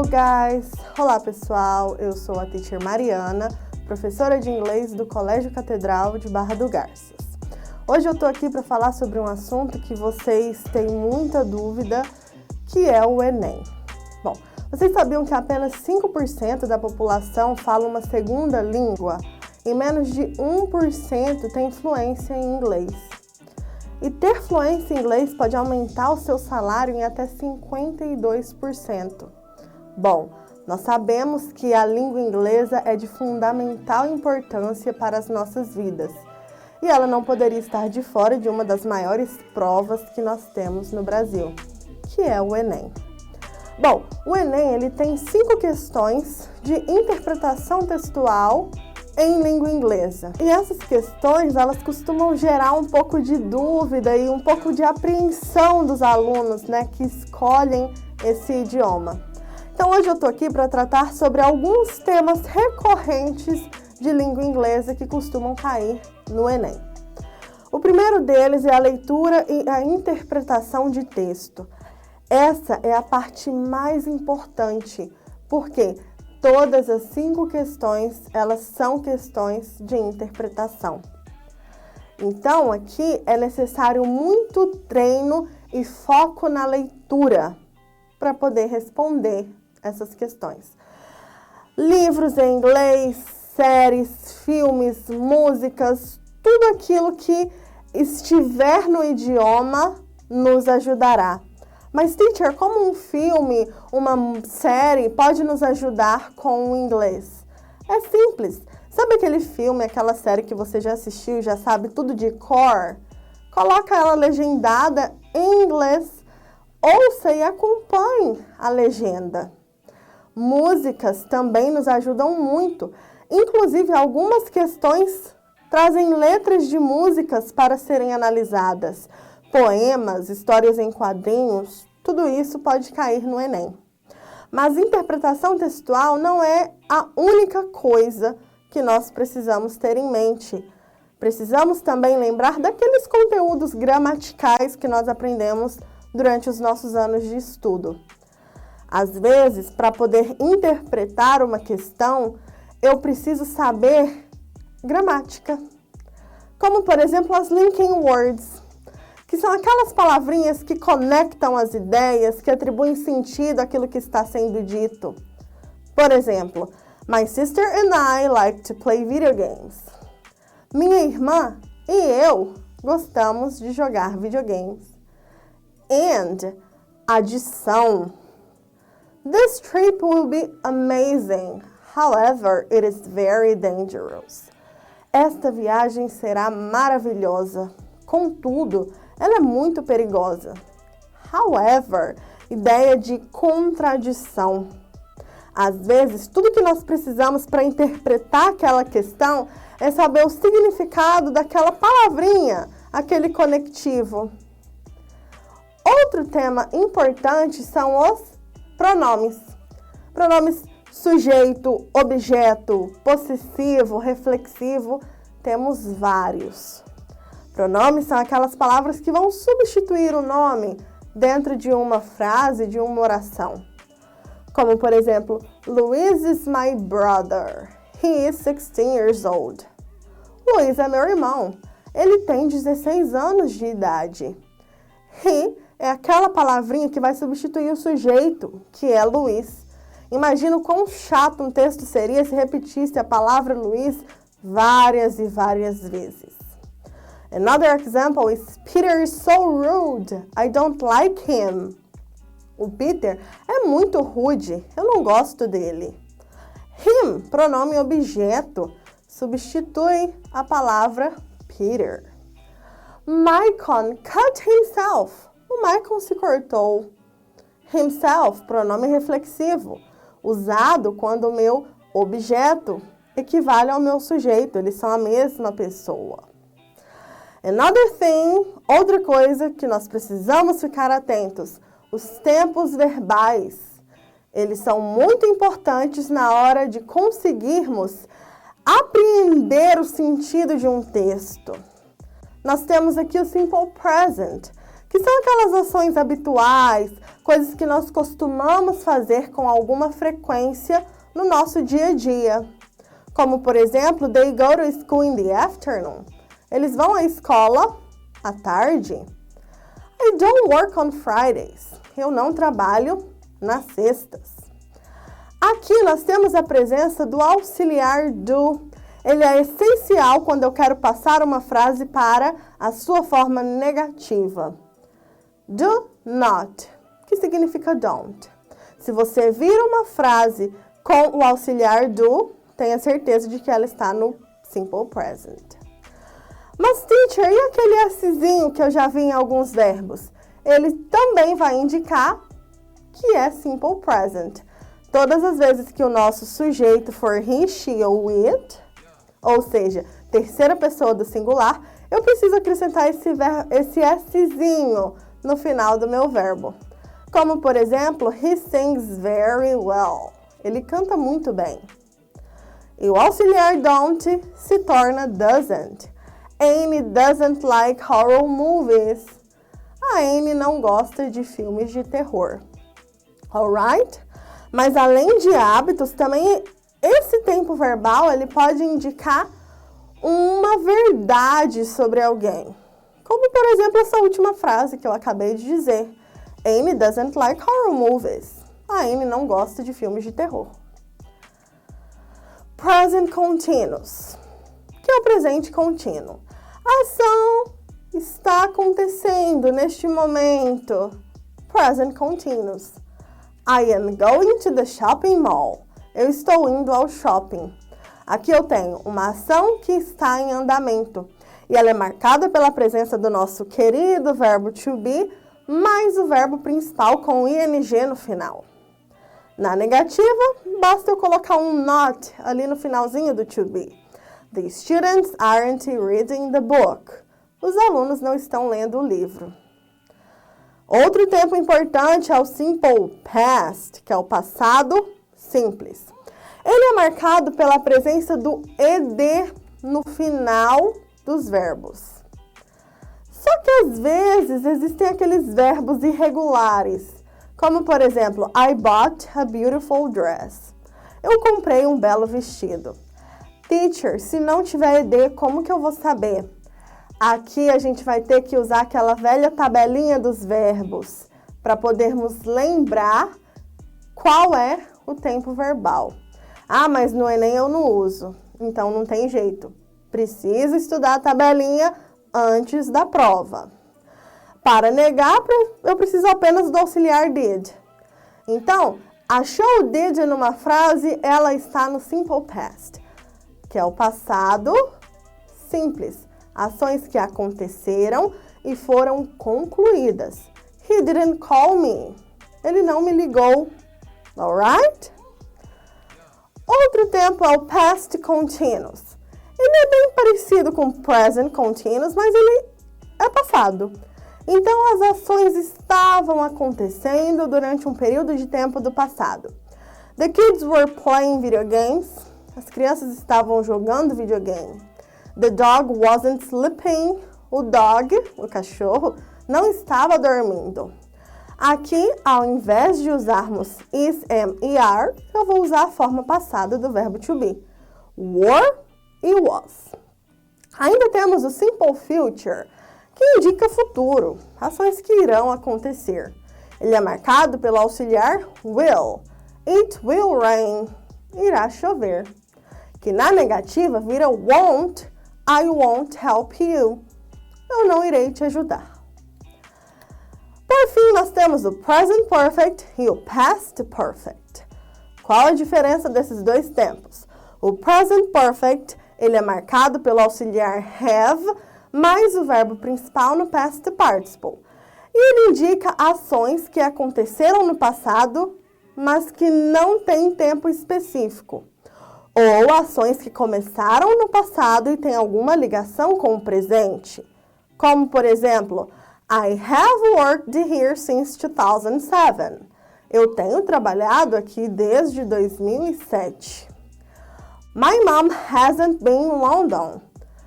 guys! Olá pessoal, eu sou a teacher Mariana, professora de inglês do Colégio Catedral de Barra do Garças. Hoje eu tô aqui para falar sobre um assunto que vocês têm muita dúvida, que é o Enem. Bom, vocês sabiam que apenas 5% da população fala uma segunda língua e menos de 1% tem fluência em inglês? E ter fluência em inglês pode aumentar o seu salário em até 52%. Bom, nós sabemos que a língua inglesa é de fundamental importância para as nossas vidas. E ela não poderia estar de fora de uma das maiores provas que nós temos no Brasil, que é o Enem. Bom, o Enem ele tem 5 questões de interpretação textual em língua inglesa. E essas questões, elas costumam gerar um pouco de dúvida e um pouco de apreensão dos alunos, que escolhem esse idioma. Então, hoje eu tô aqui para tratar sobre alguns temas recorrentes de língua inglesa que costumam cair no Enem. O primeiro deles é a leitura e a interpretação de texto. Essa é a parte mais importante, porque todas as 5 questões, elas são questões de interpretação. Então, aqui é necessário muito treino e foco na leitura para poder responder essas questões. Livros em inglês, séries, filmes, músicas, tudo aquilo que estiver no idioma nos ajudará. Mas, teacher, como um filme, uma série pode nos ajudar com o inglês? É simples. Sabe aquele filme, aquela série que você já assistiu, já sabe tudo de cor? Coloca ela legendada em inglês, ouça e acompanhe a legenda. Músicas também nos ajudam muito. Inclusive, algumas questões trazem letras de músicas para serem analisadas. Poemas, histórias em quadrinhos, tudo isso pode cair no Enem. Mas interpretação textual não é a única coisa que nós precisamos ter em mente. Precisamos também lembrar daqueles conteúdos gramaticais que nós aprendemos durante os nossos anos de estudo. Às vezes, para poder interpretar uma questão, eu preciso saber gramática. Como, por exemplo, as linking words, que são aquelas palavrinhas que conectam as ideias, que atribuem sentido àquilo que está sendo dito. Por exemplo, My sister and I like to play video games. Minha irmã e eu gostamos de jogar videogames. And, adição. This trip will be amazing. However, it is very dangerous. Esta viagem será maravilhosa. Contudo, ela é muito perigosa. However, ideia de contradição. Às vezes, tudo que nós precisamos para interpretar aquela questão é saber o significado daquela palavrinha, aquele conectivo. Outro tema importante são os pronomes. Pronomes sujeito, objeto, possessivo, reflexivo, temos vários. Pronomes são aquelas palavras que vão substituir o nome dentro de uma frase, de uma oração. Como, por exemplo, Luiz is my brother. He is 16 years old. Luiz é meu irmão. Ele tem 16 anos de idade. He é aquela palavrinha que vai substituir o sujeito, que é Luiz. Imagina o quão chato um texto seria se repetisse a palavra Luiz várias e várias vezes. Another example is Peter is so rude. I don't like him. O Peter é muito rude. Eu não gosto dele. Him, pronome objeto, substitui a palavra Peter. Maicon cut himself. O Maicon se cortou. Himself, pronome reflexivo, usado quando o meu objeto equivale ao meu sujeito. Eles são a mesma pessoa. Another thing, outra coisa que nós precisamos ficar atentos, os tempos verbais. Eles são muito importantes na hora de conseguirmos apreender o sentido de um texto. Nós temos aqui o simple present, que são aquelas ações habituais, coisas que nós costumamos fazer com alguma frequência no nosso dia a dia. Como, por exemplo, they go to school in the afternoon. Eles vão à escola à tarde. I don't work on Fridays. Eu não trabalho nas sextas. Aqui nós temos a presença do auxiliar do. Ele é essencial quando eu quero passar uma frase para a sua forma negativa. Do not, que significa don't. Se você vira uma frase com o auxiliar do, tenha certeza de que ela está no simple present. Mas, teacher, e aquele szinho que eu já vi em alguns verbos? Ele também vai indicar que é simple present. Todas as vezes que o nosso sujeito for he, she ou it, ou seja, terceira pessoa do singular, eu preciso acrescentar esse szinho no final do meu verbo. Como, por exemplo, he sings very well. Ele canta muito bem. E o auxiliar don't se torna doesn't. Anne doesn't like horror movies. A Anne não gosta de filmes de terror. Alright? Mas além de hábitos, também esse tempo verbal ele pode indicar uma verdade sobre alguém. Como, por exemplo, essa última frase que eu acabei de dizer. Anne doesn't like horror movies. A Anne não gosta de filmes de terror. Present continuous, que é o presente contínuo. A ação está acontecendo neste momento. Present continuous. I am going to the shopping mall. Eu estou indo ao shopping. Aqui eu tenho uma ação que está em andamento. E ela é marcada pela presença do nosso querido verbo to be, mais o verbo principal com ing no final. Na negativa, basta eu colocar um not ali no finalzinho do to be. The students aren't reading the book. Os alunos não estão lendo o livro. Outro tempo importante é o simple past, que é o passado simples. Ele é marcado pela presença do ed no final dos verbos. Só que às vezes existem aqueles verbos irregulares, como por exemplo, I bought a beautiful dress. Eu comprei um belo vestido. Teacher, se não tiver ed, como que eu vou saber? Aqui a gente vai ter que usar aquela velha tabelinha dos verbos para podermos lembrar qual é o tempo verbal. Ah, mas no Enem eu não uso, então não tem jeito. Preciso estudar a tabelinha antes da prova. Para negar, eu preciso apenas do auxiliar did. Então, achou o did numa frase, ela está no simple past, que é o passado simples. Ações que aconteceram e foram concluídas. He didn't call me. Ele não me ligou. Alright? Outro tempo é o past continuous. Ele é bem parecido com present continuous, mas ele é passado. Então, as ações estavam acontecendo durante um período de tempo do passado. The kids were playing video games. As crianças estavam jogando videogame. The dog wasn't sleeping. O dog, o cachorro, não estava dormindo. Aqui, ao invés de usarmos is, am e are, eu vou usar a forma passada do verbo to be. Were e was. Ainda temos o simple future, que indica futuro, ações que irão acontecer. Ele é marcado pelo auxiliar will. It will rain. Irá chover. Que na negativa vira won't. I won't help you. Eu não irei te ajudar. Por fim, nós temos o present perfect e o past perfect. Qual a diferença desses dois tempos? O present perfect, ele é marcado pelo auxiliar have, mais o verbo principal no past participle. E ele indica ações que aconteceram no passado, mas que não têm tempo específico. Ou ações que começaram no passado e têm alguma ligação com o presente. Como, por exemplo, I have worked here since 2007. Eu tenho trabalhado aqui desde 2007. My mom hasn't been in London.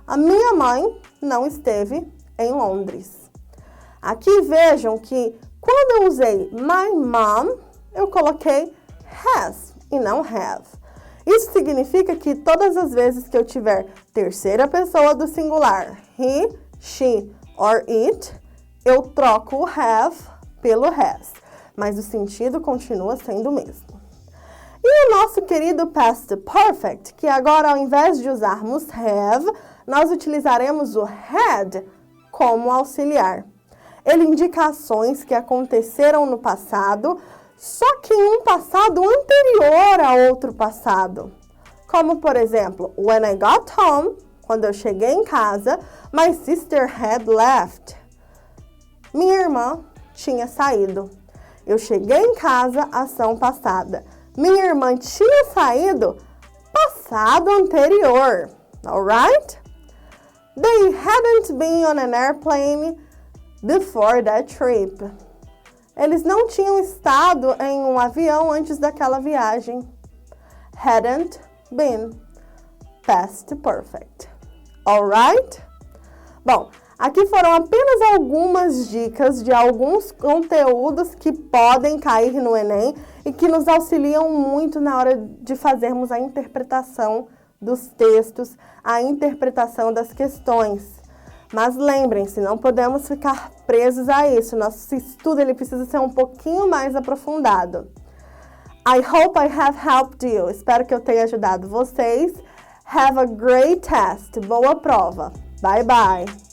A minha mãe não esteve em Londres. Aqui vejam que Quando eu usei my mom, eu coloquei has e não have. Isso significa que todas as vezes que eu tiver terceira pessoa do singular, he, she or it, eu troco o have pelo has, mas o sentido continua sendo o mesmo. E o nosso querido past perfect, que agora ao invés de usarmos have, nós utilizaremos o had como auxiliar. Ele indica ações que aconteceram no passado, só que em um passado anterior a outro passado. Como, por exemplo, when I got home, quando eu cheguei em casa, my sister had left. Minha irmã tinha saído. Eu cheguei em casa, ação passada. Minha irmã tinha saído, passado anterior. Alright? They hadn't been on an airplane before that trip. Eles não tinham estado em um avião antes daquela viagem. Hadn't been. Past perfect. Alright? Bom, aqui foram apenas algumas dicas de alguns conteúdos que podem cair no Enem e que nos auxiliam muito na hora de fazermos a interpretação dos textos, a interpretação das questões. Mas lembrem-se, não podemos ficar presos a isso. Nosso estudo ele precisa ser um pouquinho mais aprofundado. I hope I have helped you. Espero que eu tenha ajudado vocês. Have a great test. Boa prova. Bye, bye.